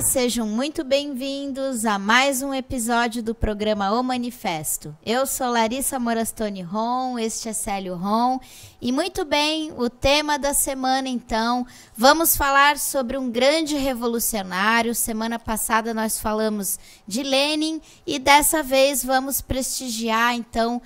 sejam muito bem-vindos a mais um episódio do programa O Manifesto. Eu sou Larissa Morastoni Ron, este é Célio Ron. E muito bem, o tema da semana então, vamos falar sobre um grande revolucionário. Semana passada nós falamos de Lenin e dessa vez vamos prestigiar então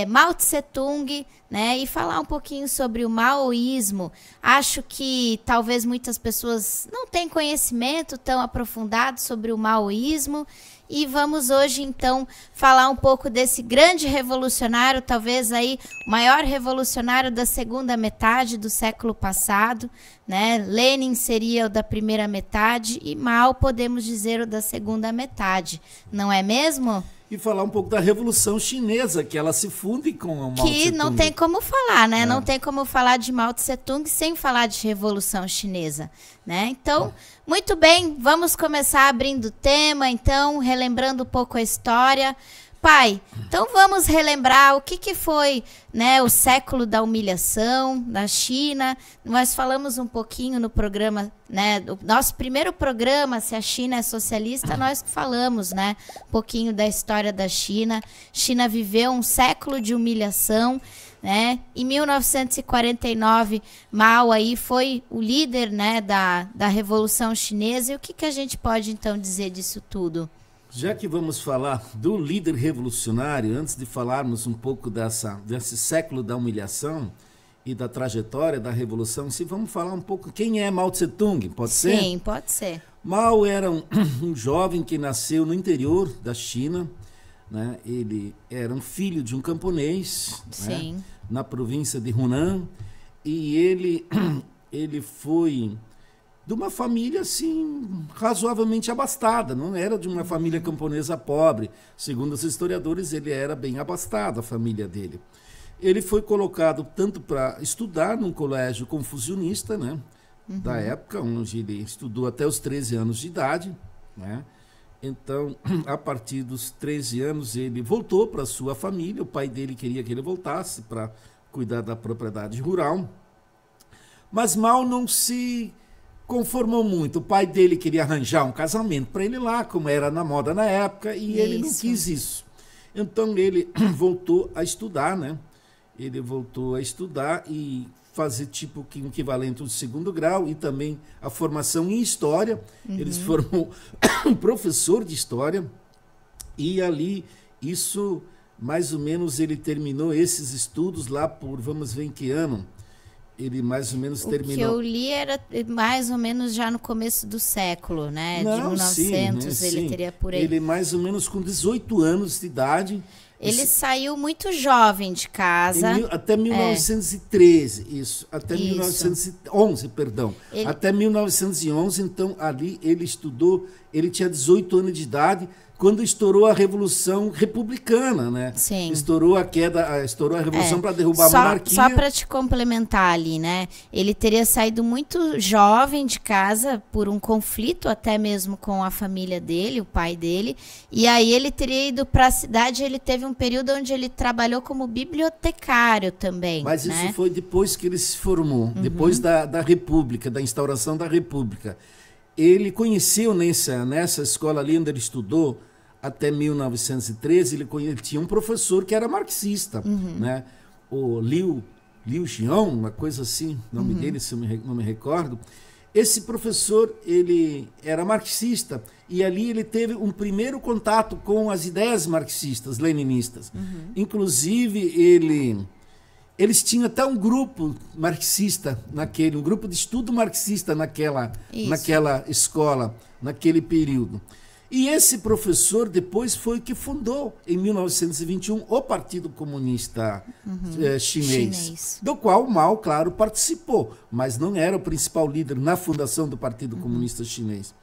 Mao Tse Tung, né, e falar um pouquinho sobre o maoísmo. Acho que talvez muitas pessoas não tenham conhecimento tão aprofundado sobre o maoísmo e vamos hoje então falar um pouco desse grande revolucionário, talvez aí o maior revolucionário da segunda metade do século passado, né? Lenin seria o da primeira metade e Mao podemos dizer o da segunda metade, não é mesmo? E falar um pouco da Revolução Chinesa, que ela se funde com o Mao Tse Tung. Que não tem como falar, né? Não tem como falar de Mao Tse Tung sem falar de Revolução Chinesa, né? Então, muito bem, vamos começar abrindo o tema, então, relembrando um pouco a história. Pai, então vamos relembrar o que foi, né, o século da humilhação na China. Nós falamos um pouquinho no programa, né, do nosso primeiro programa, Se a China é Socialista, nós falamos, né, um pouquinho da história da China. China viveu um século de humilhação, né? Em 1949, Mao aí foi o líder, né, da Revolução Chinesa. E o que a gente pode então dizer disso tudo? Já que vamos falar do líder revolucionário, antes de falarmos um pouco desse século da humilhação e da trajetória da revolução, vamos falar um pouco quem é Mao Tse Tung, pode ser? Sim, pode ser. Mao era um jovem que nasceu no interior da China, né? Ele era um filho de um camponês, né? Na província de Hunan, e ele foi de uma família, assim, razoavelmente abastada. Não era de uma família camponesa pobre. Segundo os historiadores, ele era bem abastado, a família dele. Ele foi colocado tanto para estudar num colégio confucionista, né, da época, onde ele estudou até os 13 anos de idade, né? Então, a partir dos 13 anos, ele voltou para sua família. O pai dele queria que ele voltasse para cuidar da propriedade rural. Mas Mao não se conformou muito. O pai dele queria arranjar um casamento para ele lá, como era na moda na época, e ele não quis isso. Então ele voltou a estudar, né? Ele voltou a estudar e fazer tipo que um equivalente ao segundo grau e também a formação em história. Ele se formou um professor de história e ali isso mais ou menos ele terminou esses estudos lá por, vamos ver em que ano. Ele mais ou menos terminou. O que eu li era mais ou menos já no começo do século, né? Não, de 1900, sim, ele teria por aí. Ele mais ou menos com 18 anos de idade. Ele saiu muito jovem de casa. Até 1913, isso. Até 1911, perdão. Até 1911, então, ali ele estudou, ele tinha 18 anos de idade, quando estourou a Revolução Republicana, né? Sim. Estourou a Revolução para derrubar a monarquia. Só para te complementar ali, né? Ele teria saído muito jovem de casa por um conflito até mesmo com a família dele, o pai dele. E aí ele teria ido para a cidade, ele teve um período onde ele trabalhou como bibliotecário também. Mas né? Isso foi depois que ele se formou, depois da República, da instauração da República. Ele conheceu nessa escola ali onde ele estudou, até 1913, ele tinha um professor que era marxista, né? O Liu Xiong, uma coisa assim, o nome dele, se eu não me recordo. Esse professor, ele era marxista, e ali ele teve um primeiro contato com as ideias marxistas, leninistas. Inclusive, eles tinham até um grupo marxista, um grupo de estudo marxista naquela escola, naquele período. E esse professor depois foi o que fundou, em 1921, o Partido Comunista Chinês, do qual Mao, claro, participou, mas não era o principal líder na fundação do Partido Comunista Chinês.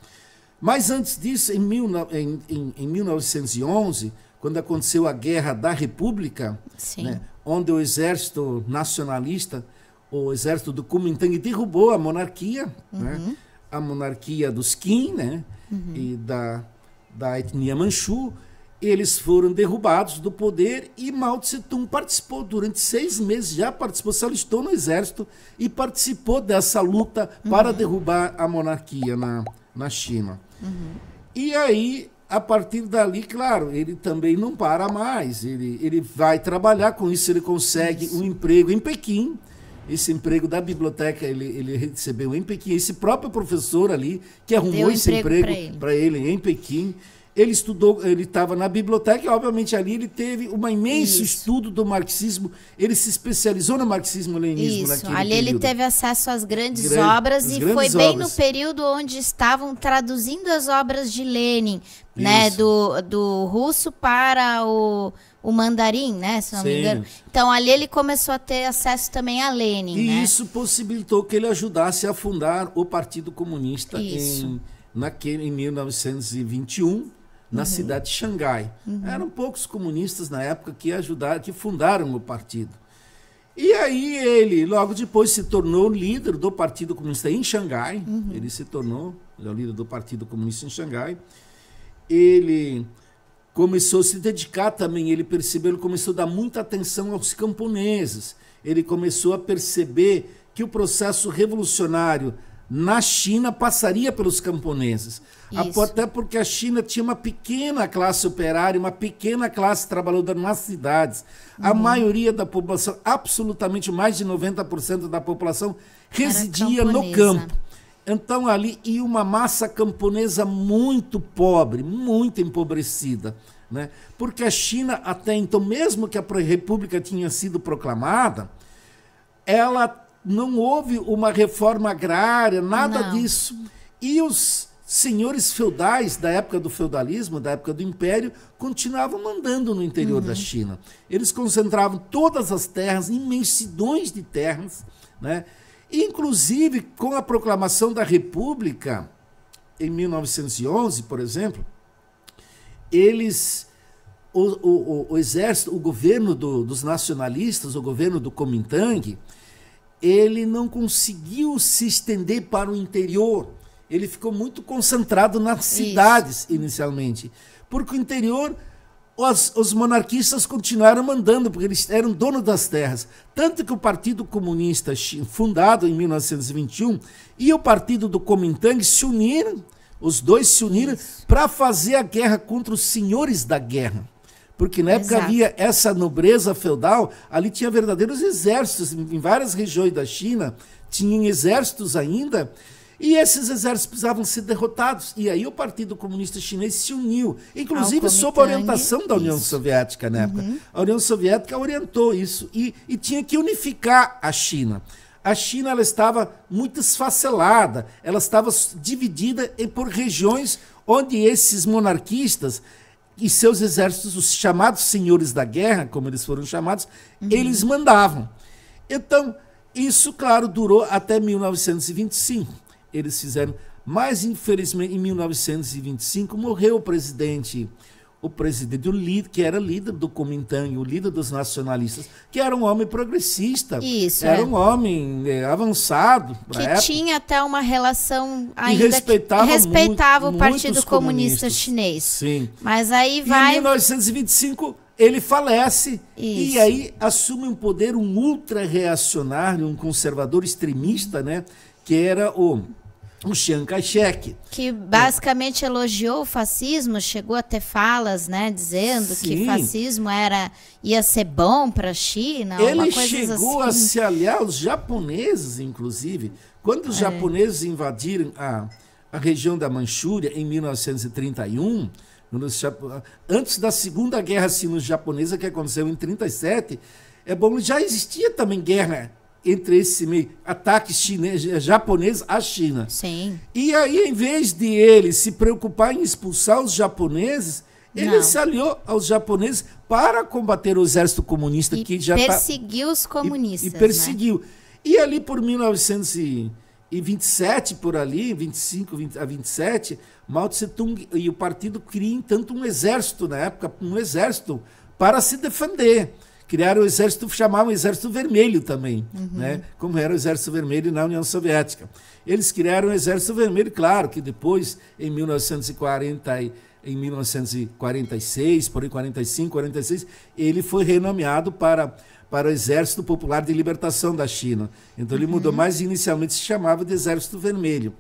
Mas antes disso, em 1911, quando aconteceu a Guerra da República, né, onde o exército nacionalista, o exército do Kuomintang, derrubou a monarquia, né, a monarquia dos Qin, né, e da etnia Manchu, eles foram derrubados do poder e Mao Tse Tung participou durante 6 meses, se alistou no exército e participou dessa luta para derrubar a monarquia na China. E aí, a partir dali, claro, ele também não para mais. Ele vai trabalhar com isso, ele consegue um emprego em Pequim. Esse emprego da biblioteca ele recebeu em Pequim. Esse próprio professor ali, que arrumou esse emprego para ele em Pequim. Ele estudou, ele estava na biblioteca e, obviamente, ali ele teve um imenso estudo do marxismo. Ele se especializou no marxismo-leninismo naquele período. Ali ele teve acesso às grandes obras e foi bem no período onde estavam traduzindo as obras de Lenin, né, do russo para o mandarim, né, se não me engano. Então, ali ele começou a ter acesso também a Lenin. E isso possibilitou que ele ajudasse a fundar o Partido Comunista em 1921. Na cidade de Xangai. Eram poucos comunistas na época que fundaram o partido. E aí ele, logo depois, se tornou líder do Partido Comunista em Xangai. Ele se tornou o líder do Partido Comunista em Xangai. Ele começou a se dedicar também, ele começou a dar muita atenção aos camponeses. Ele começou a perceber que o processo revolucionário na China passaria pelos camponeses. Até porque a China tinha uma pequena classe operária, uma pequena classe trabalhadora nas cidades. A maioria da população, absolutamente mais de 90% da população, residia no campo. Então ali ia uma massa camponesa muito pobre, muito empobrecida. Né? Porque a China, até então, mesmo que a República tinha sido proclamada, ela não houve uma reforma agrária, nada disso. E os senhores feudais da época do feudalismo, da época do Império, continuavam mandando no interior da China. Eles concentravam todas as terras, imensidões de terras, né? Inclusive, com a proclamação da República, em 1911, por exemplo, o exército, o governo dos nacionalistas, o governo do Kuomintang, ele não conseguiu se estender para o interior. Ele ficou muito concentrado nas cidades, inicialmente. Porque o interior, os monarquistas continuaram mandando, porque eles eram donos das terras. Tanto que o Partido Comunista, fundado em 1921, e o Partido do Kuomintang se uniram, os dois se uniram, para fazer a guerra contra os senhores da guerra. Porque na época havia essa nobreza feudal, ali tinha verdadeiros exércitos, em várias regiões da China, tinham exércitos ainda, e esses exércitos precisavam ser derrotados. E aí o Partido Comunista Chinês se uniu, inclusive sob a orientação da União Soviética na época. A União Soviética orientou isso e tinha que unificar a China. A China ela estava muito esfacelada, ela estava dividida por regiões onde esses monarquistas e seus exércitos, os chamados senhores da guerra, como eles foram chamados, eles mandavam. Então, isso, claro, durou até 1925. Eles fizeram, mas infelizmente em 1925 morreu o presidente, que era líder do Kuomintang, o líder dos nacionalistas, que era um homem progressista, era um homem avançado. Que tinha até uma relação ainda respeitava o Partido Comunista Chinês. Sim. Mas aí em 1925 ele falece e aí assume um poder ultra-reacionário, um conservador extremista, né, que era o Chiang Kai-shek. Que basicamente elogiou o fascismo, chegou a ter falas, né, dizendo que fascismo ia ser bom para a China. Ele chegou a se aliar aos japoneses, inclusive. Quando os japoneses invadiram a região da Manchúria em 1931, antes da Segunda Guerra Sino-Japonesa, que aconteceu em 1937, já existia também guerra entre esse ataque japonês à China. Sim. E aí, em vez de ele se preocupar em expulsar os japoneses, ele se aliou aos japoneses para combater o exército comunista que já perseguiu os comunistas. E perseguiu. Né? E ali por 1927, por ali, 25 a 27, Mao Tse-tung e o partido criam tanto um exército, na época, para se defender. Criaram o exército, chamavam o Exército Vermelho também, né? Como era o Exército Vermelho na União Soviética. Eles criaram o Exército Vermelho, claro, que depois, em 1946, por aí 45, 46, ele foi renomeado para o Exército Popular de Libertação da China. Então ele mudou, mas inicialmente se chamava de Exército Vermelho.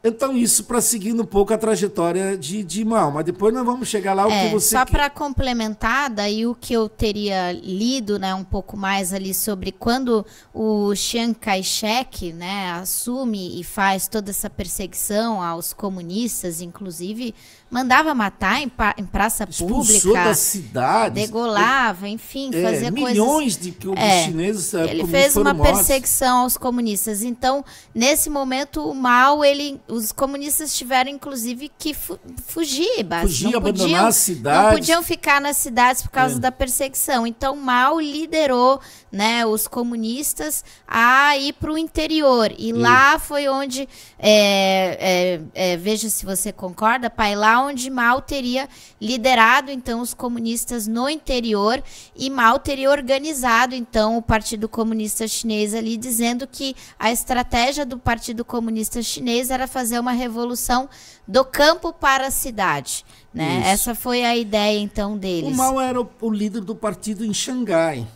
Então, isso para seguir um pouco a trajetória de Mao. Mas depois nós vamos chegar lá o que você... Só para complementar, daí o que eu teria lido, né, um pouco mais ali sobre quando o Chiang Kai-shek, né, assume e faz toda essa perseguição aos comunistas, inclusive mandava matar em praça expulsou pública, das cidades, degolava, enfim, fazia milhões coisas... de chineses ele fez uma perseguição aos comunistas. Então, nesse momento, o Mao, os comunistas tiveram, inclusive, que fugir, abandonar as cidades. Não podiam ficar nas cidades por causa da perseguição. Então, Mao liderou, né, os comunistas a ir para o interior. E lá foi onde, veja se você concorda, pai, lá onde Mao teria liderado, então, os comunistas no interior, e Mao teria organizado, então, o Partido Comunista Chinês ali, dizendo que a estratégia do Partido Comunista Chinês era fazer uma revolução do campo para a cidade, né? Essa foi a ideia, então, deles. O Mao era o líder do partido em Xangai.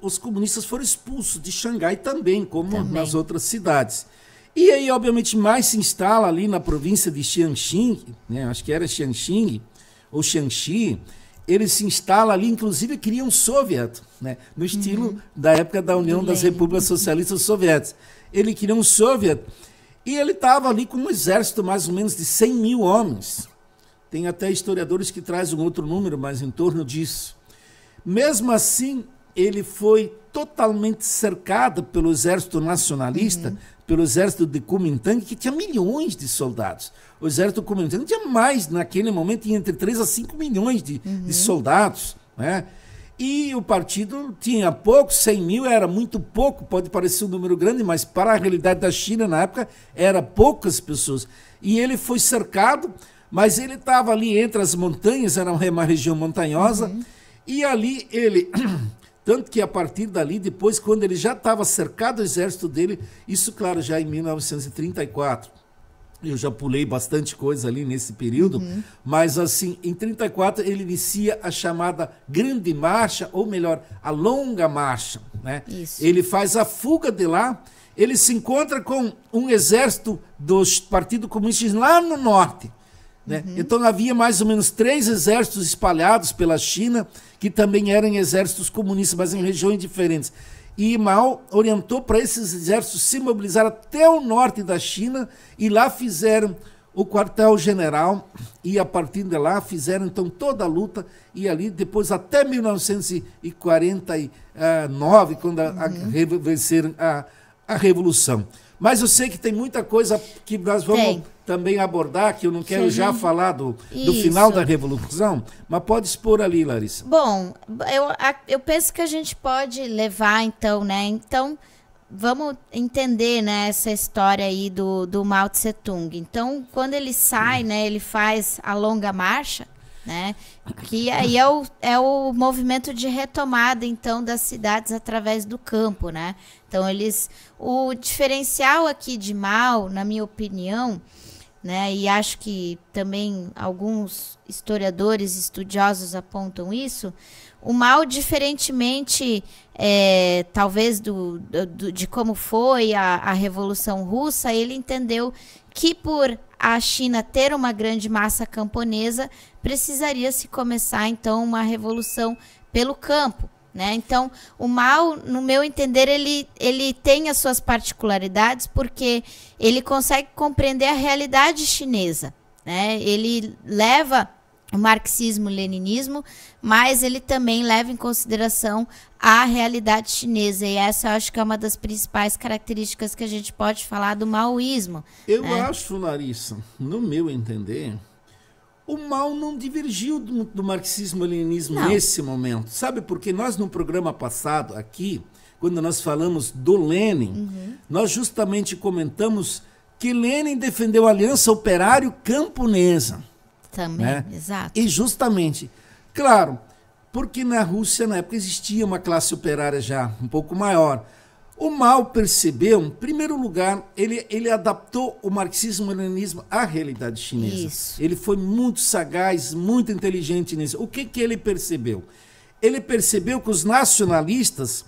Os comunistas foram expulsos de Xangai também, como nas outras cidades. E aí, obviamente, mais se instala ali na província de Jiangxi, né? Acho que era Jiangxi ou Jiangxi. Ele se instala ali, inclusive cria um soviet, né? No estilo da época da União das Repúblicas Socialistas Soviéticas. Ele cria um soviet e ele estava ali com um exército mais ou menos de 100 mil homens. Tem até historiadores que trazem um outro número, mas em torno disso. Mesmo assim, ele foi totalmente cercado pelo exército nacionalista, pelo exército de Kuomintang, que tinha milhões de soldados. O exército Kuomintang tinha mais, naquele momento, entre 3 a 5 milhões de soldados, né? E o partido tinha pouco, 100 mil era muito pouco, pode parecer um número grande, mas para a realidade da China, na época, era poucas pessoas. E ele foi cercado, mas ele estava ali entre as montanhas, era uma região montanhosa, e ali ele... Tanto que a partir dali, depois, quando ele já estava cercado o exército dele, isso, claro, já em 1934, eu já pulei bastante coisa ali nesse período, mas assim, em 34 ele inicia a chamada Grande Marcha, ou melhor, a Longa Marcha, né? Ele faz a fuga de lá, ele se encontra com um exército do Partido Comunista lá no norte, né? Então havia mais ou menos 3 exércitos espalhados pela China, que também eram exércitos comunistas, mas em regiões diferentes. E Mao orientou para esses exércitos se mobilizar até o norte da China, e lá fizeram o quartel-general, e a partir de lá fizeram então toda a luta, e ali depois até 1949, quando venceram a Revolução. Mas eu sei que tem muita coisa que nós vamos também abordar, que eu não quero já falar do final da Revolução, mas pode expor ali, Larissa. Bom, eu penso que a gente pode levar, então, né? Então, vamos entender, né, essa história aí do Mao Tse Tung. Então, quando ele sai, né, ele faz a Longa Marcha, né, que aí é o movimento de retomada, então, das cidades através do campo, né? Então, o diferencial aqui de Mao, na minha opinião, né, e acho que também alguns historiadores estudiosos apontam isso, o Mao, diferentemente, talvez de como foi a Revolução Russa, ele entendeu que por a China ter uma grande massa camponesa, precisaria se começar, então, uma revolução pelo campo, né? Então, o Mao, no meu entender, ele tem as suas particularidades, porque ele consegue compreender a realidade chinesa, né? Ele leva o marxismo-leninismo, mas ele também leva em consideração a realidade chinesa, e essa eu acho que é uma das principais características que a gente pode falar do maoísmo. Eu acho, Larissa, no meu entender, o Mao não divergiu do marxismo-leninismo nesse momento. Sabe, porque nós no programa passado aqui, quando nós falamos do Lenin, nós justamente comentamos que Lenin defendeu a aliança operário-camponesa. Também, né? Exato. E justamente, claro, porque na Rússia, na época, existia uma classe operária já um pouco maior. O Mao percebeu, em primeiro lugar, ele adaptou o marxismo-leninismo à realidade chinesa. Isso. Ele foi muito sagaz, muito inteligente nisso. O que ele percebeu? Ele percebeu que os nacionalistas,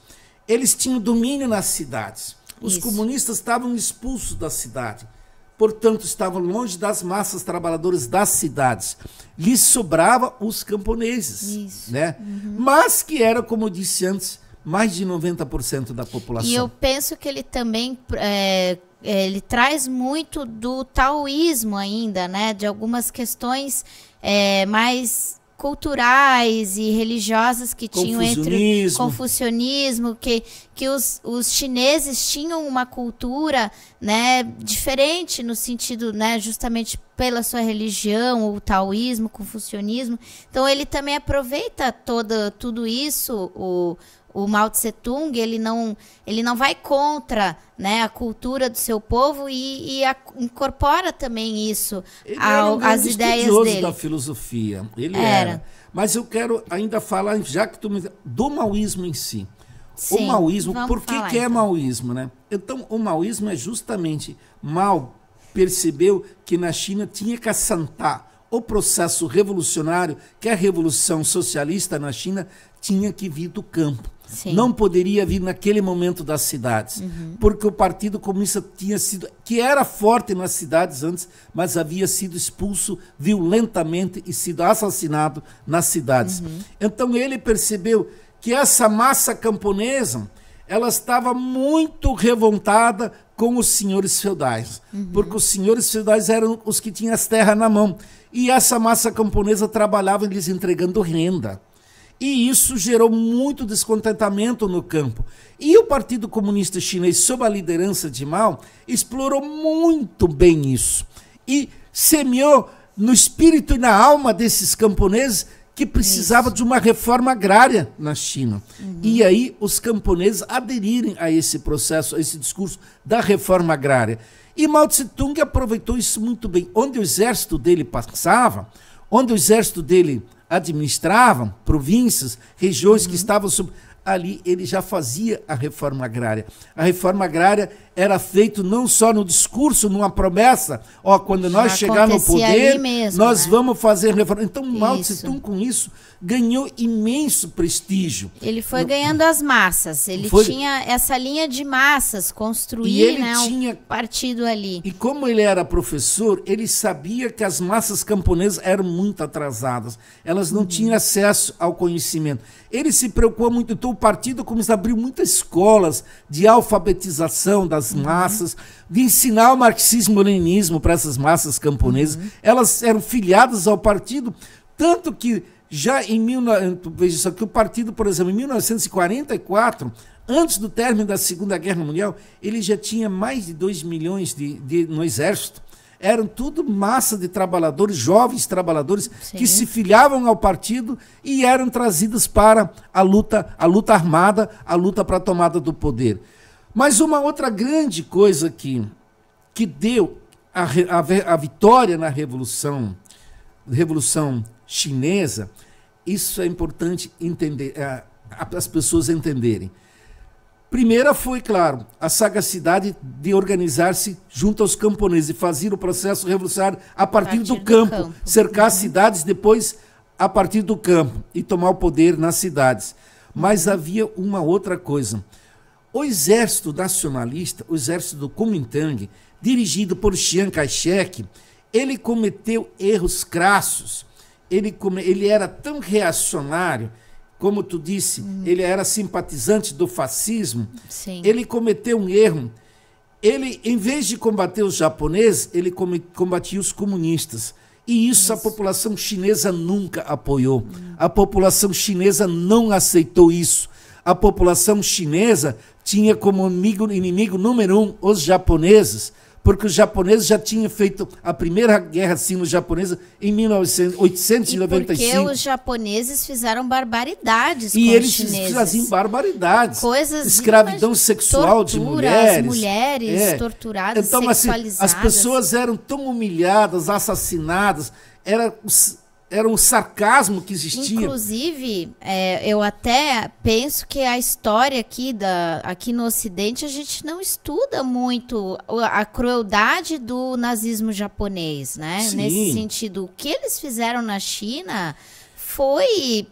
eles tinham domínio nas cidades. Os comunistas estavam expulsos da cidade. portanto, estavam longe das massas trabalhadoras das cidades. Lhes sobrava os camponeses, né? Mas que era, como eu disse antes, mais de 90% da população. E eu penso que ele também ele traz muito do taoísmo ainda, né? De algumas questões mais culturais e religiosas que tinham entre o confucionismo, que os chineses tinham uma cultura, né, diferente no sentido, né, justamente pela sua religião, o taoísmo, o confucionismo. Então ele também aproveita tudo isso, o Mao Tse Tung, ele não vai contra, né, a cultura do seu povo e incorpora também isso às ideias dele. Da filosofia, ele era. Mas eu quero ainda falar, já que do maoísmo em si. Sim, o maoísmo, por que falar, é então. Maoísmo, né? Então, o maoísmo é justamente Mao percebeu que na China tinha que assentar o processo revolucionário, que a revolução socialista na China tinha que vir do campo. Sim. Não poderia vir naquele momento das cidades, porque o Partido Comunista tinha sido, que era forte nas cidades antes, mas havia sido expulso violentamente e sido assassinado nas cidades. Então ele percebeu que essa massa camponesa, ela estava muito revoltada com os senhores feudais, porque os senhores feudais eram os que tinham as terras na mão, e essa massa camponesa trabalhava lhes entregando renda. E isso gerou muito descontentamento no campo. E o Partido Comunista Chinês, sob a liderança de Mao, explorou muito bem isso. E semeou no espírito e na alma desses camponeses que precisava de uma reforma agrária na China. E aí os camponeses aderirem a esse processo, a esse discurso da reforma agrária. E Mao Tse Tung aproveitou isso muito bem. Onde o exército dele passava, onde o exército dele administravam províncias, regiões que estavam sob... Ali ele já fazia a reforma agrária. A reforma agrária era feita não só no discurso, numa promessa, quando nós chegar no poder, mesmo, nós vamos fazer reforma. Então Mao Tse Tung com isso ganhou imenso prestígio. Ele foi ganhando as massas, ele tinha essa linha de massas, construir, né, um partido ali. E como ele era professor, ele sabia que as massas camponesas eram muito atrasadas, elas não tinham acesso ao conhecimento. Ele se preocupou muito, então o partido começou a abrir muitas escolas de alfabetização das massas, de ensinar o marxismo-leninismo para essas massas camponesas. Elas eram filiadas ao partido, tanto que já veja só que o partido, por exemplo, em 1944, antes do término da Segunda Guerra Mundial, ele já tinha mais de 2 milhões no exército. Eram tudo massa de trabalhadores, jovens trabalhadores, que se filiavam ao partido e eram trazidos para a luta armada, a luta para a tomada do poder. Mas uma outra grande coisa que deu a vitória na Revolução Chinesa, isso é importante entender, as pessoas entenderem. Primeira foi, claro, a sagacidade de organizar-se junto aos camponeses e fazer o processo revolucionário a partir do campo, cercar as cidades, depois a partir do campo e tomar o poder nas cidades. Mas havia uma outra coisa. O exército nacionalista, o exército do Kuomintang, dirigido por Chiang Kai-shek, ele cometeu erros crassos. Ele era tão reacionário, como tu disse, ele era simpatizante do fascismo. Sim. Ele cometeu um erro. Ele, em vez de combater os japoneses, ele combatia os comunistas. E isso a população chinesa nunca apoiou. A população chinesa não aceitou isso. A população chinesa tinha como inimigo número 1 os japoneses, porque os japoneses já tinham feito a primeira guerra sino-japonesa em 1895. E porque os japoneses fizeram barbaridades com os chineses. E eles faziam barbaridades. Escravidão sexual de mulheres. Mulheres torturadas, então, sexualizadas. Assim, as pessoas eram tão humilhadas, assassinadas, era um sarcasmo que existia. Inclusive, eu até penso que a história aqui no Ocidente, a gente não estuda muito a crueldade do nazismo japonês, né? Sim. Nesse sentido, o que eles fizeram na China foi,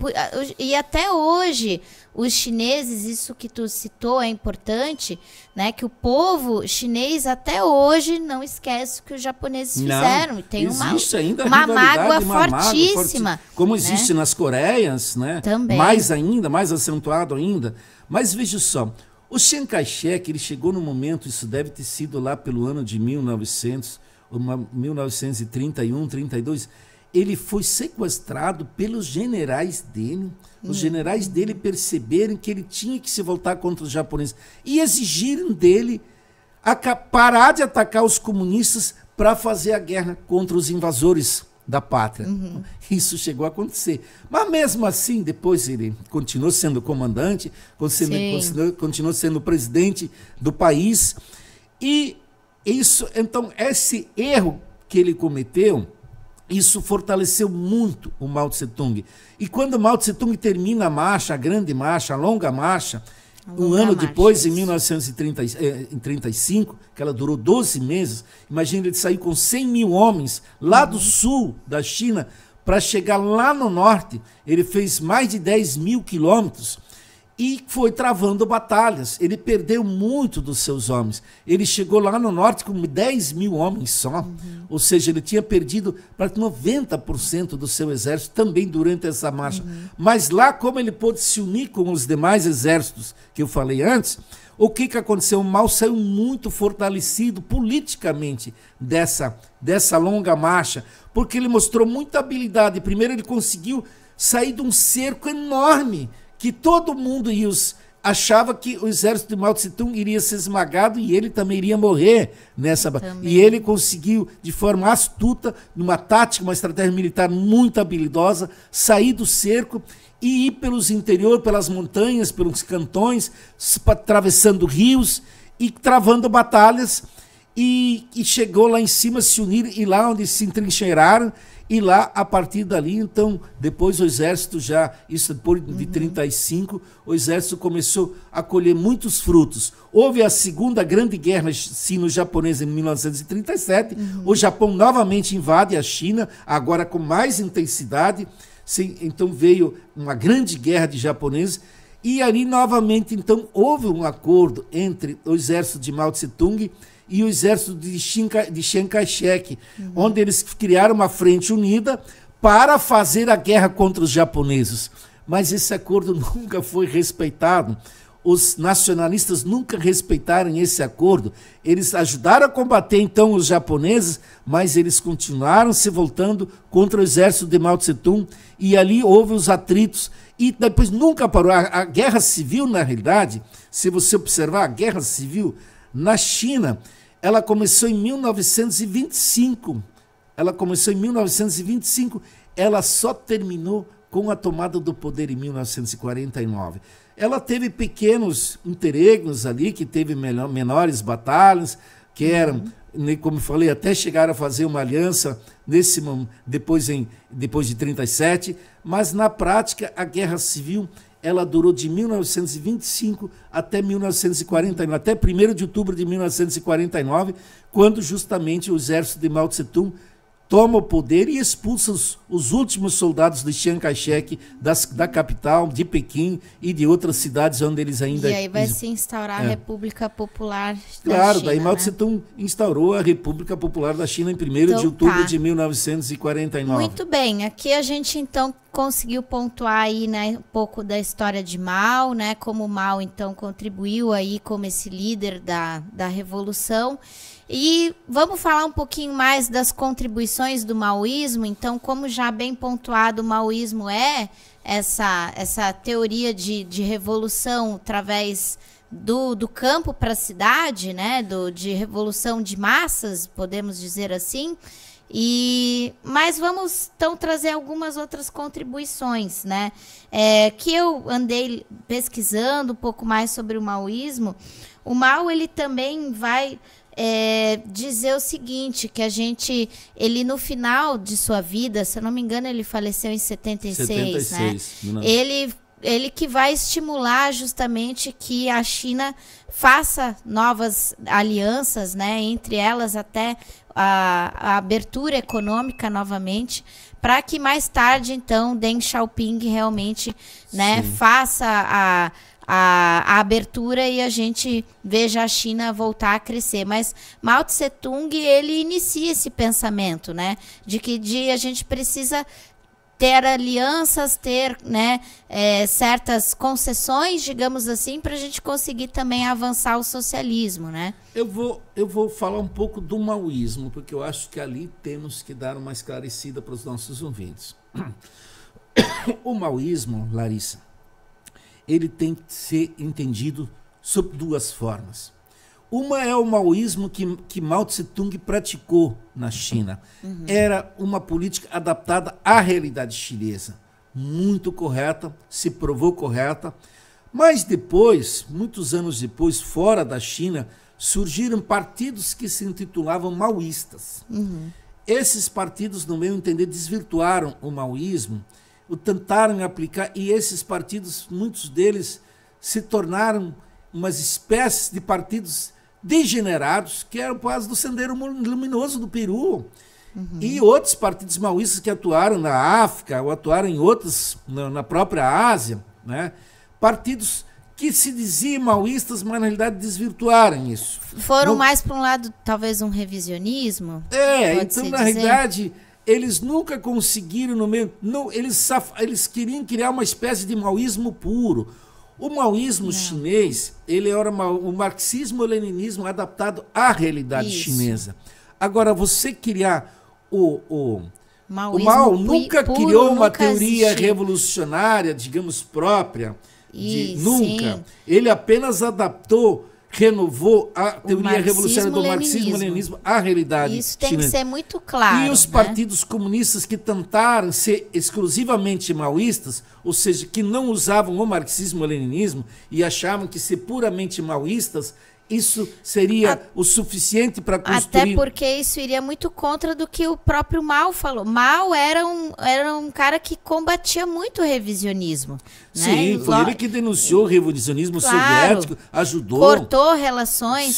e até hoje, os chineses, isso que tu citou é importante, né? Que o povo chinês até hoje não esquece o que os japoneses fizeram. E tem existe ainda uma mágoa fortíssima. Como existe, né, nas Coreias, né? Também. Mais ainda, mais acentuado ainda. Mas veja só, o Chiang Kai-shek, ele chegou no momento, isso deve ter sido lá pelo ano de 1931, 32, ele foi sequestrado pelos generais dele. Os generais dele perceberam que ele tinha que se voltar contra os japoneses e exigiram dele parar de atacar os comunistas para fazer a guerra contra os invasores da pátria. Isso chegou a acontecer. Mas mesmo assim, depois ele continuou sendo comandante, continuou sendo presidente do país. E isso, então, esse erro que ele cometeu, isso fortaleceu muito o Mao Tse-tung. E quando o Mao Tse-tung termina a marcha, a grande marcha, a longa marcha, um ano depois, em 1935, que ela durou 12 meses, imagina ele sair com 100 mil homens lá do sul da China para chegar lá no norte. Ele fez mais de 10 mil quilômetros e foi travando batalhas. Ele perdeu muito dos seus homens. Ele chegou lá no norte com 10 mil homens só. Ou seja, ele tinha perdido praticamente 90% do seu exército também durante essa marcha. Mas lá, como ele pôde se unir com os demais exércitos que eu falei antes, o que aconteceu? O Mao saiu muito fortalecido politicamente dessa longa marcha, porque ele mostrou muita habilidade. Primeiro, ele conseguiu sair de um cerco enorme, que todo mundo achava que o exército de Mao Tse-tung iria ser esmagado e ele também iria morrer nessa batalha. E ele conseguiu, de forma astuta, numa tática, uma estratégia militar muito habilidosa, sair do cerco e ir pelos interiores, pelas montanhas, pelos cantões, atravessando rios e travando batalhas. E chegou lá em cima, se unir, e lá onde se entrincheiraram. E lá, a partir dali, então, depois o exército isso depois de 35, o exército começou a colher muitos frutos. Houve a segunda grande guerra sino-japonesa em 1937, o Japão novamente invade a China, agora com mais intensidade, então veio uma grande guerra de japoneses, e ali novamente, então, houve um acordo entre o exército de Mao Tse-tung e o exército de Chiang Kai-shek, onde eles criaram uma frente unida para fazer a guerra contra os japoneses. Mas esse acordo nunca foi respeitado. Os nacionalistas nunca respeitaram esse acordo. Eles ajudaram a combater, então, os japoneses, mas eles continuaram se voltando contra o exército de Mao Tse-tung, e ali houve os atritos. E depois nunca parou. A guerra civil, na realidade, se você observar, a guerra civil na China, ela começou em 1925. Ela só terminou com a tomada do poder em 1949. Ela teve pequenos interregnos ali, que teve menores batalhas, que eram, como eu falei, até chegaram a fazer uma aliança depois de 37, mas na prática a guerra civil ela durou de 1925 até 1949, até 1º de outubro de 1949, quando justamente o exército de Mao Tse-tung toma o poder e expulsa os últimos soldados de Chiang Kai-shek da capital, de Pequim e de outras cidades onde eles ainda... E aí vai se instaurar a República Popular da China. Daí Mao né? Tse-tung instaurou a República Popular da China em 1º de outubro de 1949. Muito bem, aqui a gente então conseguiu pontuar aí, né, um pouco da história de Mao, né, como Mao então contribuiu aí como esse líder da Revolução. E vamos falar um pouquinho mais das contribuições do maoísmo. Então, como já bem pontuado, o maoísmo é essa teoria de revolução através do campo para a cidade, né? De revolução de massas, podemos dizer assim. Mas vamos então trazer algumas outras contribuições, né? Que eu andei pesquisando um pouco mais sobre o maoísmo. O Mao, ele também vai dizer o seguinte, que ele no final de sua vida, se eu não me engano, ele faleceu em 76, né? Ele ele que vai estimular justamente que a China faça novas alianças, né, entre elas até a abertura econômica novamente, para que mais tarde, então, Deng Xiaoping realmente, né, faça a abertura e a gente veja a China voltar a crescer. Mas Mao Tse Tung, ele inicia esse pensamento, né, de que a gente precisa ter alianças, ter, né, certas concessões, digamos assim, para a gente conseguir também avançar o socialismo, né? Eu vou falar um pouco do maoísmo, porque eu acho que ali temos que dar uma esclarecida para os nossos ouvintes. O maoísmo, Larissa, ele tem que ser entendido sob duas formas. Uma é o maoísmo que Mao Tse Tung praticou na China. Era uma política adaptada à realidade chinesa. Muito correta, se provou correta. Mas depois, muitos anos depois, fora da China, surgiram partidos que se intitulavam maoístas. Esses partidos, no meu entender, desvirtuaram o maoísmo, o tentaram aplicar, e esses partidos, muitos deles, se tornaram umas espécies de partidos degenerados, que eram quase do Sendero Luminoso do Peru. E outros partidos maoístas que atuaram na África, ou atuaram em outros, na própria Ásia, né? Partidos que se diziam maoístas, mas na realidade desvirtuaram isso. Foram mais para um lado, talvez um revisionismo? Então na realidade, eles nunca conseguiram, eles queriam criar uma espécie de maoísmo puro. O maoísmo chinês, ele era o marxismo-leninismo adaptado à realidade chinesa. Agora, você criar o Mao nunca criou uma teoria revolucionária, digamos, própria. Nunca. Sim. Ele apenas adaptou, renovou a teoria revolucionária do marxismo-leninismo à realidade Isso tem chinesa. Que ser muito claro. E os partidos comunistas que tentaram ser exclusivamente maoístas, ou seja, que não usavam o marxismo-leninismo e achavam que ser puramente maoístas, isso seria o suficiente para construir... Até porque isso iria muito contra do que o próprio Mao falou. Mao era um cara que combatia muito o revisionismo. Sim, né? Foi ele que denunciou o revisionismo soviético, ajudou. Cortou relações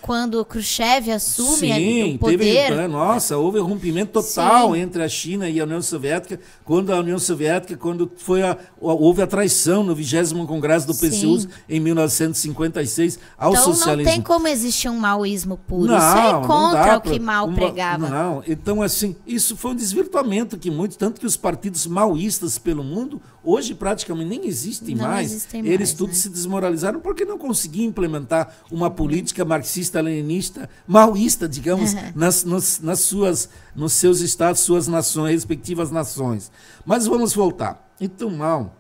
quando Khrushchev assume o poder. Houve um rompimento total entre a China e a União Soviética, quando houve a traição no 20º Congresso do PCU em 1956 ao socialismo. Não tem como existir um maoísmo puro. Isso é contra o que Mao pregava. Não, então assim, isso foi um desvirtuamento tanto que os partidos maoístas pelo mundo, hoje praticamente nem existem mais. Eles tudo se desmoralizaram porque não conseguiam implementar uma política marxista-leninista, maoísta, digamos, nos seus estados, suas nações, respectivas nações. Mas vamos voltar. Então Mao,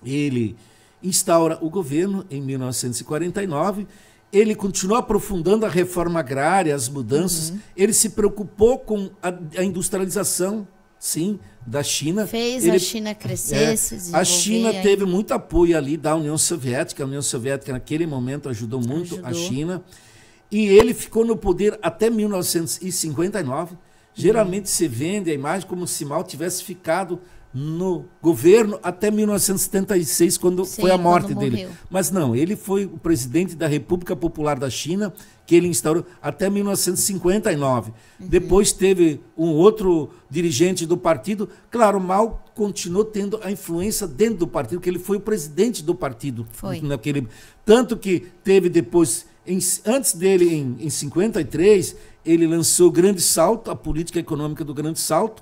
ele instaura o governo em 1949. Ele continuou aprofundando a reforma agrária, as mudanças. Ele se preocupou com a industrialização, sim, da China. A China crescer, se desenvolver. A China teve muito apoio ali da União Soviética. A União Soviética, naquele momento, ajudou muito a China. E ele ficou no poder até 1959. Geralmente se vende a imagem como se Mao tivesse ficado no governo até 1976, quando foi a morte dele. Mas não, ele foi o presidente da República Popular da China, que ele instaurou até 1959. Depois teve um outro dirigente do partido. Claro, Mao continuou tendo a influência dentro do partido, porque ele foi o presidente do partido. Tanto que teve depois, antes dele, em 53, ele lançou o Grande Salto, a política econômica do Grande Salto,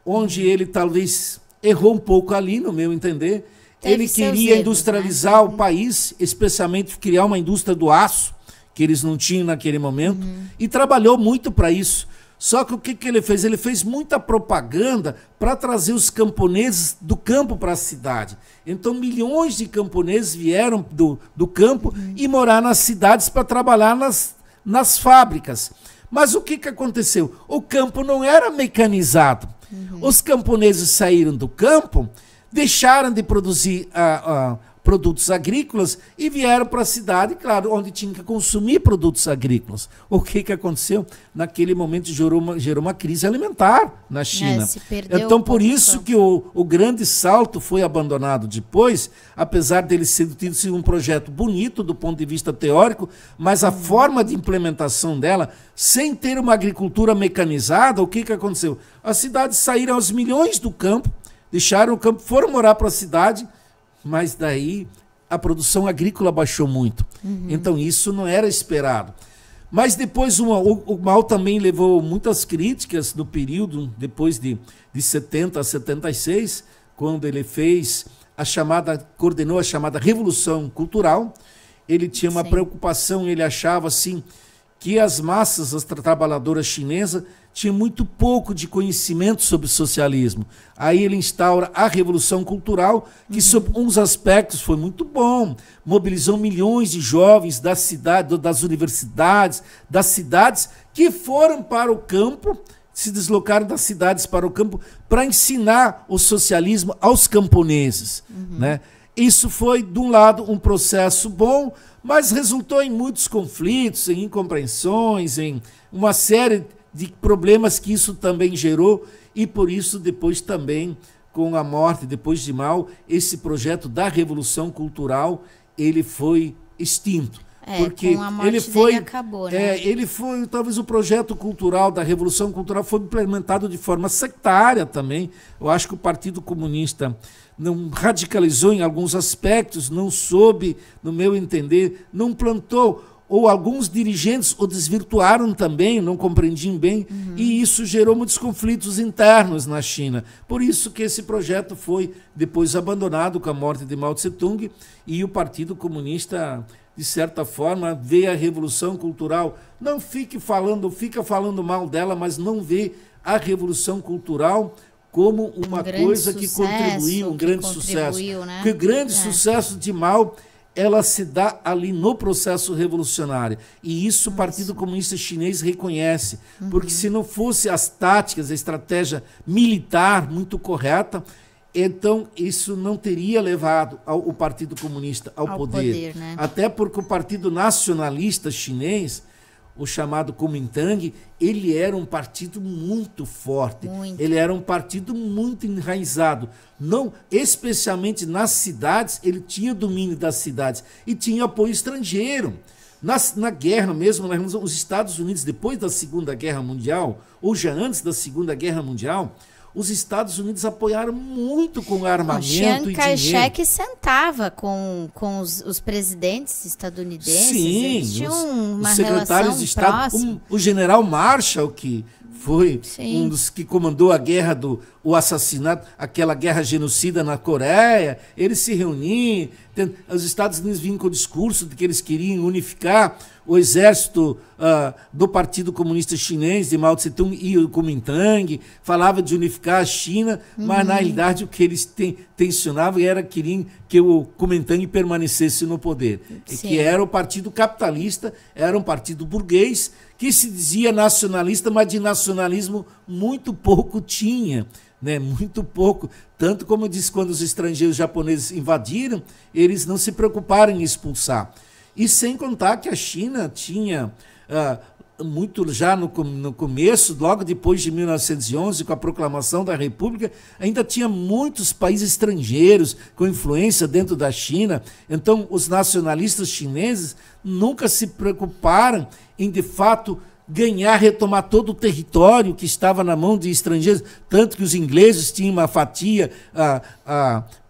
onde ele talvez errou um pouco ali, no meu entender. Ele queria industrializar o país, especialmente criar uma indústria do aço, que eles não tinham naquele momento, e trabalhou muito para isso. Só que o que ele fez? Ele fez muita propaganda para trazer os camponeses do campo para a cidade. Então, milhões de camponeses vieram do campo e morar nas cidades para trabalhar nas fábricas. Mas o que aconteceu? O campo não era mecanizado. Os camponeses saíram do campo, deixaram de produzir produtos agrícolas e vieram para a cidade, claro, onde tinha que consumir produtos agrícolas. O que aconteceu? Naquele momento gerou uma crise alimentar na China. Então, por isso que o grande salto foi abandonado depois, apesar dele ter sido um projeto bonito do ponto de vista teórico, mas a forma de implementação dela, sem ter uma agricultura mecanizada, o que aconteceu? As cidades saíram aos milhões do campo, deixaram o campo, foram morar para a cidade, mas daí a produção agrícola baixou muito. Então isso não era esperado. Mas depois o Mao também levou muitas críticas no período, depois de 70 a 76, quando ele coordenou a chamada Revolução Cultural. Ele tinha uma preocupação, ele achava assim, que as massas, as trabalhadoras chinesas, tinham muito pouco de conhecimento sobre o socialismo. Aí ele instaura a Revolução Cultural, que sob uns aspectos foi muito bom, mobilizou milhões de jovens da cidade, das universidades, das cidades, que foram para o campo, se deslocaram das cidades para o campo, para ensinar o socialismo aos camponeses. Né? Isso foi, de um lado, um processo bom, mas resultou em muitos conflitos, em incompreensões, em uma série de problemas que isso também gerou, e por isso depois também, com a morte, depois de Mao, esse projeto da Revolução Cultural, ele foi extinto. Porque com a morte ele foi, dele acabou, né? Ele foi, talvez o projeto cultural da Revolução Cultural foi implementado de forma sectária também. Eu acho que o Partido Comunista não radicalizou em alguns aspectos, não soube, no meu entender, não plantou, ou alguns dirigentes o desvirtuaram também, não compreendiam bem, e isso gerou muitos conflitos internos na China. Por isso que esse projeto foi depois abandonado com a morte de Mao Tse-tung, e o Partido Comunista, de certa forma, vê a Revolução Cultural, fica falando mal dela, mas não vê a Revolução Cultural como uma coisa que contribuiu, um grande sucesso. Né? Porque o grande sucesso de Mao, ela se dá ali no processo revolucionário. E isso o Partido Comunista Chinês reconhece. Porque se não fosse as táticas, a estratégia militar muito correta, então isso não teria levado o Partido Comunista ao poder. Né? Até porque o Partido Nacionalista Chinês, o chamado Kuomintang, ele era um partido muito forte. Ele era um partido muito enraizado. Não, especialmente nas cidades, ele tinha domínio das cidades e tinha apoio estrangeiro. Na guerra mesmo, os Estados Unidos, depois da Segunda Guerra Mundial, ou já antes da Segunda Guerra Mundial, os Estados Unidos apoiaram muito com armamento e dinheiro. Chiang Kai-shek sentava com os presidentes estadunidenses. Sim, eles tinham uma os secretários de Estado, próxima. O general Marshall, que foi um dos que comandou a guerra o assassinato, aquela guerra genocida na Coreia, eles se reuniam, os Estados Unidos vinham com o discurso de que eles queriam unificar o exército do Partido Comunista Chinês, de Mao Tse-tung e o Kuomintang, falava de unificar a China, mas na realidade o que eles tensionavam queriam que o Kuomintang permanecesse no poder. Que era o partido capitalista, era um partido burguês, que se dizia nacionalista, mas de nacionalismo muito pouco tinha. Né, muito pouco, tanto como eu disse, quando os estrangeiros japoneses invadiram, eles não se preocuparam em expulsar. E sem contar que a China tinha, muito já no começo, logo depois de 1911, com a proclamação da República, ainda tinha muitos países estrangeiros com influência dentro da China. Então, os nacionalistas chineses nunca se preocuparam em, de fato, retomar todo o território que estava na mão de estrangeiros, tanto que os ingleses tinham uma fatia,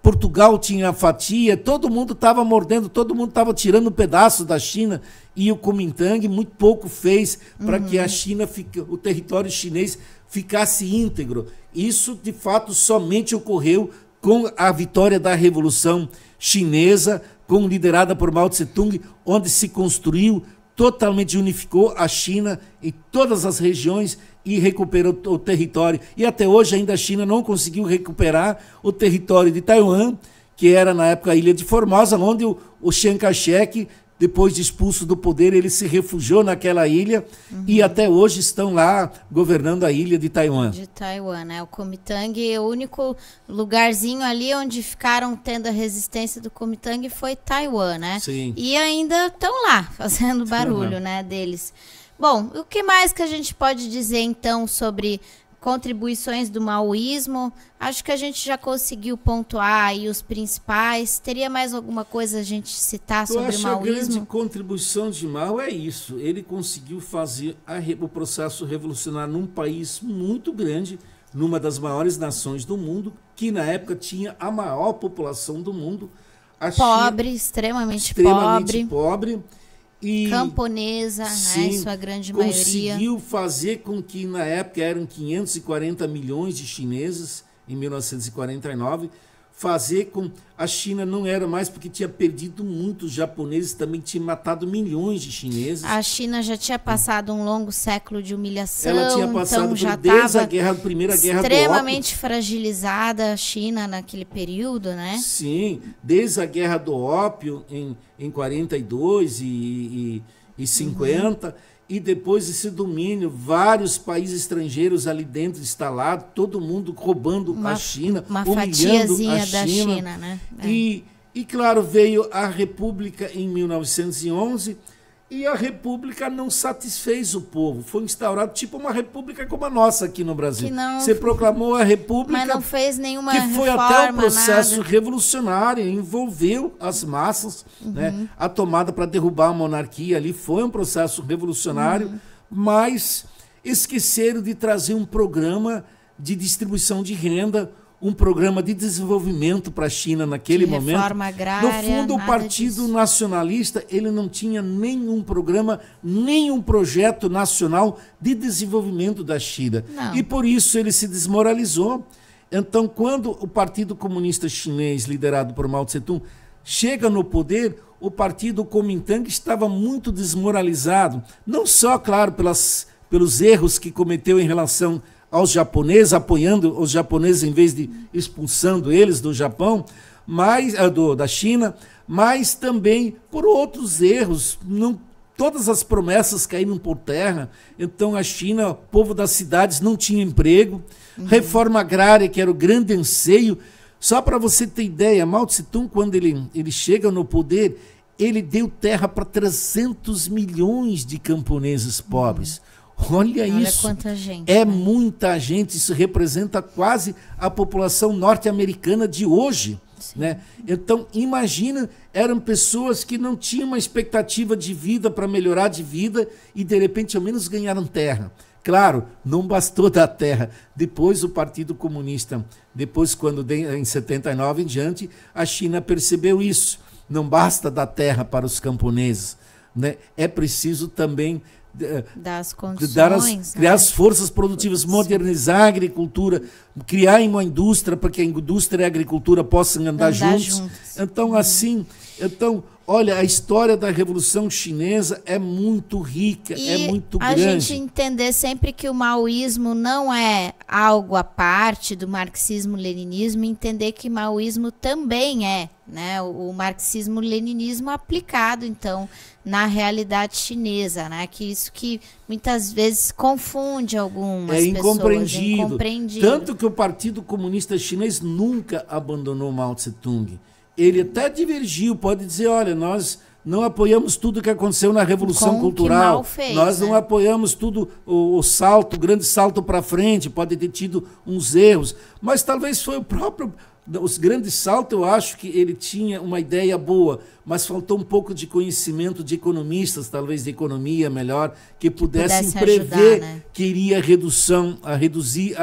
Portugal tinha a fatia, todo mundo estava mordendo, todo mundo estava tirando um pedaço da China, e o Kuomintang muito pouco fez para que a China, o território chinês ficasse íntegro. Isso, de fato, somente ocorreu com a vitória da Revolução Chinesa, liderada por Mao Tse-tung, onde se construiu, totalmente unificou a China em todas as regiões e recuperou o território. E até hoje ainda a China não conseguiu recuperar o território de Taiwan, que era na época a Ilha de Formosa, onde o Chiang Kai-shek depois de expulso do poder, ele se refugiou naquela ilha e até hoje estão lá governando a ilha de Taiwan. De Taiwan, né? O Kuomintang, o único lugarzinho ali onde ficaram tendo a resistência do Kuomintang foi Taiwan, né? Sim. E ainda estão lá, fazendo barulho, né, deles. Bom, o que mais que a gente pode dizer, então, sobre contribuições do maoísmo? Acho que a gente já conseguiu pontuar aí os principais. Teria mais alguma coisa a gente citar sobre o maoísmo? A grande contribuição de Mao é isso. Ele conseguiu fazer o processo revolucionário num país muito grande, numa das maiores nações do mundo, que na época tinha a maior população do mundo. Pobre, extremamente pobre. E, camponesa, sim, né, em sua grande maioria. Conseguiu fazer com que, na época, eram 540 milhões de chineses, em 1949, fazer com... A China não era mais porque tinha perdido muitos japoneses, também tinha matado milhões de chineses. A China já tinha passado um longo século de humilhação. Ela tinha passado então já desde a Primeira Guerra do Ópio. Extremamente fragilizada a China naquele período, né? Sim, desde a Guerra do Ópio em 42 e 50, e depois esse domínio, vários países estrangeiros ali dentro instalados, todo mundo roubando a China, humilhando a China, né? E claro, veio a República em 1911, e a República não satisfez o povo. Foi instaurado tipo uma república como a nossa aqui no Brasil. Você proclamou a república, mas não fez nenhuma que foi reforma, até um processo nada. Revolucionário, envolveu as massas, né? A tomada para derrubar a monarquia ali foi um processo revolucionário, mas esqueceram de trazer um programa de distribuição de renda, um programa de desenvolvimento para a China naquele momento. Reforma agrária, no fundo, o Partido disso. Nacionalista, ele não tinha nenhum programa, nenhum projeto nacional de desenvolvimento da China. Não. E por isso ele se desmoralizou. Então, quando o Partido Comunista Chinês, liderado por Mao Tse-tung, chega no poder, o Partido Kuomintang estava muito desmoralizado. Não só, claro, pelos erros que cometeu em relação aos japoneses, apoiando os japoneses em vez de expulsando eles do Japão, da China, mas também por outros erros. Todas as promessas caíram por terra. Então a China, o povo das cidades não tinha emprego, reforma agrária, que era o grande anseio. Só para você ter ideia, Mao Tse-tung, quando ele chega no poder, ele deu terra para 300 milhões de camponeses pobres. Olha isso, quanta gente, é né? Muita gente, isso representa quase a população norte-americana de hoje, né? Então, imagina, eram pessoas que não tinham uma expectativa de vida para melhorar de vida e, de repente, ao menos ganharam terra. Claro, não bastou dar terra. Depois o Partido Comunista, quando em 79 em diante, a China percebeu isso. Não basta dar terra para os camponeses, né? É preciso também das condições, criar as forças produtivas, modernizar a agricultura, criar uma indústria para que a indústria e a agricultura possam andar juntos. Então, olha, a história da Revolução Chinesa é muito rica, é muito grande. A gente entender sempre que o maoísmo não é algo à parte do marxismo-leninismo, entender que maoísmo também é, né, o marxismo-leninismo aplicado, então, na realidade chinesa, né, que isso que muitas vezes confunde algumas pessoas. É incompreendido. Tanto que o Partido Comunista Chinês nunca abandonou Mao Tse-tung. Ele até divergiu, pode dizer, olha, nós não apoiamos tudo que aconteceu na Revolução Cultural, nós não apoiamos tudo, o grande salto para frente, pode ter tido uns erros, mas talvez foi os grandes saltos, eu acho que ele tinha uma ideia boa, mas faltou um pouco de conhecimento de economistas, talvez de economia melhor, que pudessem prever ajudar, né? Que iria reduzir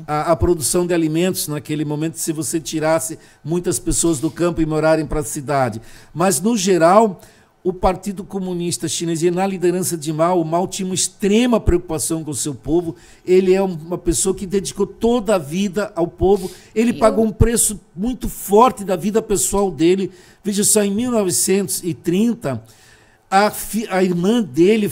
a produção de alimentos naquele momento, se você tirasse muitas pessoas do campo e morarem para a cidade. Mas, no geral, o Partido Comunista Chinês, e na liderança de Mao, o Mao tinha uma extrema preocupação com o seu povo. Ele é uma pessoa que dedicou toda a vida ao povo. Ele pagou um preço muito forte da vida pessoal dele. Veja só, em 1930, a irmã dele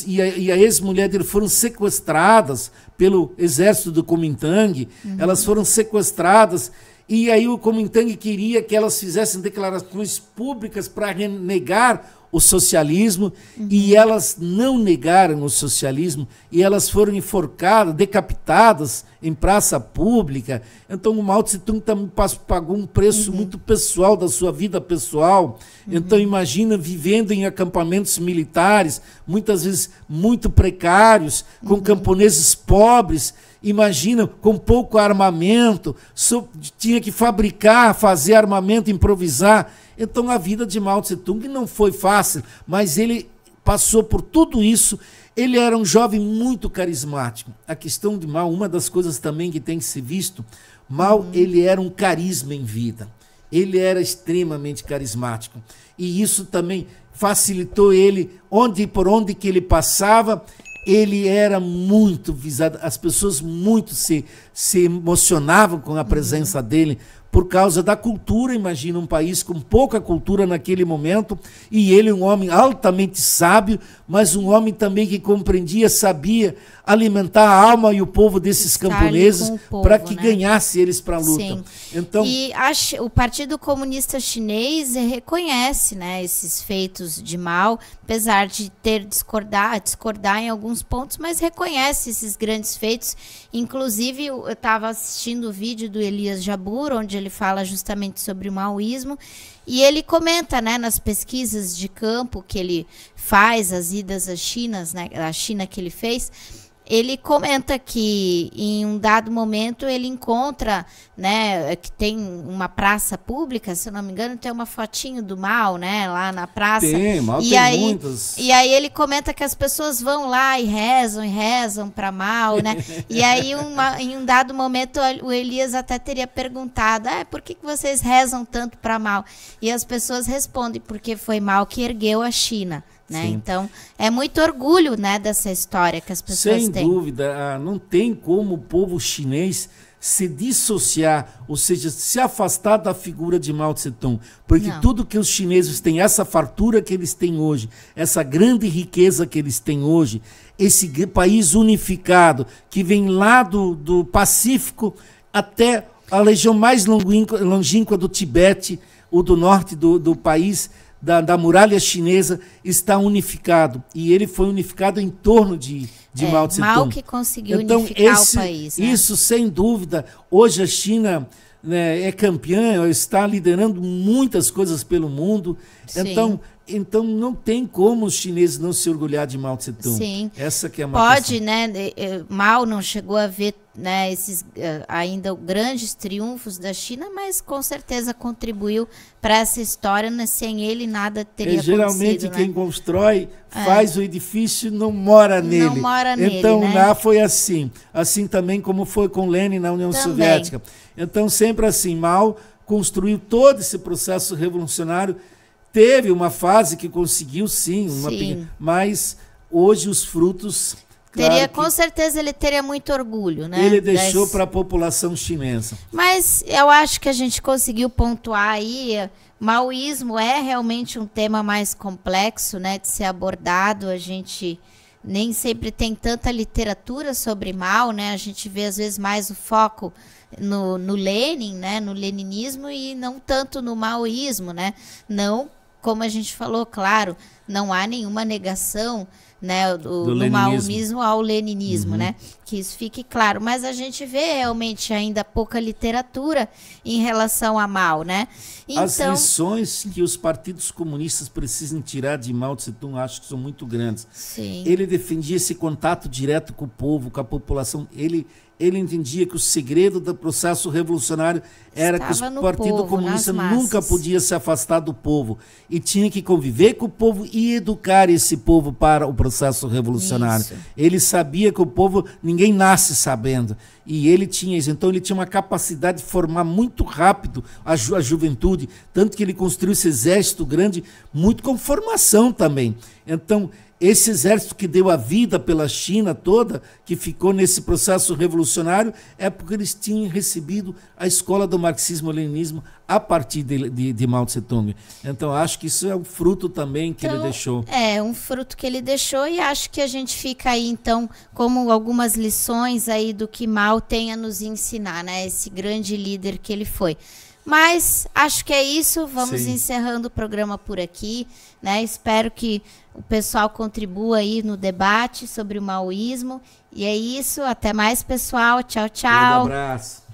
e a ex-mulher dele foram sequestradas pelo exército do Kuomintang. Elas foram sequestradas E aí o Kuomintang queria que elas fizessem declarações públicas para renegar o socialismo, e elas não negaram o socialismo, e elas foram enforcadas, decapitadas em praça pública. Então o Mao Tse-tung também pagou um preço muito pessoal da sua vida pessoal. Então imagina vivendo em acampamentos militares, muitas vezes muito precários, com camponeses pobres. Imagina, com pouco armamento, tinha que fabricar, fazer armamento, improvisar. Então a vida de Mao Tse-tung não foi fácil, mas ele passou por tudo isso. Ele era um jovem muito carismático. A questão de Mao, uma das coisas também que tem que ser visto, Mao, ele era um carisma em vida. Ele era extremamente carismático. E isso também facilitou ele, por onde que ele passava, ele era muito visado. As pessoas muito se emocionavam com a presença dele, por causa da cultura. Imagina um país com pouca cultura naquele momento, e ele um homem altamente sábio, mas um homem também que compreendia, sabia alimentar a alma e o povo desses camponeses para que ganhasse eles para a luta. Sim. Então, e o Partido Comunista Chinês reconhece, né, esses feitos de Mao, apesar de discordar em alguns pontos, mas reconhece esses grandes feitos. Inclusive, eu estava assistindo o vídeo do Elias Jabbour, onde ele fala justamente sobre o maoísmo, e ele comenta, né, nas pesquisas de campo que ele faz, as idas às Chinas, né, a China que ele fez, ele comenta que em um dado momento ele encontra, né, que tem uma praça pública, se eu não me engano, tem uma fotinho do Mao, né, lá na praça. Mao tem muitas. E aí ele comenta que as pessoas vão lá e rezam para Mao, né? E aí em um dado momento o Elias até teria perguntado, por que vocês rezam tanto para Mao? E as pessoas respondem, porque foi Mao que ergueu a China. Né? Então, é muito orgulho, né, dessa história que as pessoas têm. Sem dúvida, não tem como o povo chinês se dissociar, ou seja, se afastar da figura de Mao Tse-tung, porque tudo que os chineses têm, essa fartura que eles têm hoje, essa grande riqueza que eles têm hoje, esse país unificado, que vem lá do Pacífico até a região mais longínqua do Tibete, ou do norte do país, da muralha chinesa, está unificado. E ele foi unificado em torno de Mao Tse-tung. Mao que conseguiu unificar o país. Né? Isso, sem dúvida. Hoje a China, né, é campeã, está liderando muitas coisas pelo mundo. Então não tem como os chineses não se orgulhar de Mao Tse-tung. Sim. Essa que é uma questão. Né? Mao não chegou a ver, né, esses ainda grandes triunfos da China, mas com certeza contribuiu para essa história, né? Sem ele nada teria geralmente acontecido. Quem né? Constrói, faz o edifício, não mora nele. Não mora nele, então né? lá foi assim. Assim também como foi com Lenin na União Soviética. Então sempre assim, Mao construiu todo esse processo revolucionário. Teve uma fase que conseguiu, sim. Mas hoje os frutos... Com certeza ele teria muito orgulho, né? Ele deixou para a população chinesa. Mas eu acho que a gente conseguiu pontuar aí. Maoísmo é realmente um tema mais complexo, né, de ser abordado. A gente nem sempre tem tanta literatura sobre Mao, né? A gente vê às vezes mais o foco no Lenin, né, no leninismo, e não tanto no maoísmo, né? Não, como a gente falou, claro, não há nenhuma negação, né, do maoísmo ao leninismo, né? Que isso fique claro. Mas a gente vê realmente ainda pouca literatura em relação a Mao, né? Então, as lições que os partidos comunistas precisam tirar de Mao Tse-tung, acho que são muito grandes. Sim. Ele defendia esse contato direto com o povo, com a população. Ele entendia que o segredo do processo revolucionário era que o Partido Comunista nunca podia se afastar do povo e tinha que conviver com o povo e educar esse povo para o processo revolucionário. Isso. Ele sabia que o povo, ninguém nasce sabendo, e ele tinha isso. Então ele tinha uma capacidade de formar muito rápido a juventude, tanto que ele construiu esse exército grande muito com formação também. Então esse exército que deu a vida pela China toda, que ficou nesse processo revolucionário, é porque eles tinham recebido a escola do marxismo-leninismo a partir de Mao Tse-tung. Então, acho que isso é um fruto também que ele deixou. É, um fruto que ele deixou, e acho que a gente fica aí, então, como algumas lições aí do que Mao tem a nos ensinar, né? Esse grande líder que ele foi. Mas acho que é isso, vamos encerrando o programa por aqui, né? Espero que o pessoal contribua aí no debate sobre o maoísmo. E é isso, até mais, pessoal. Tchau, tchau. Um abraço.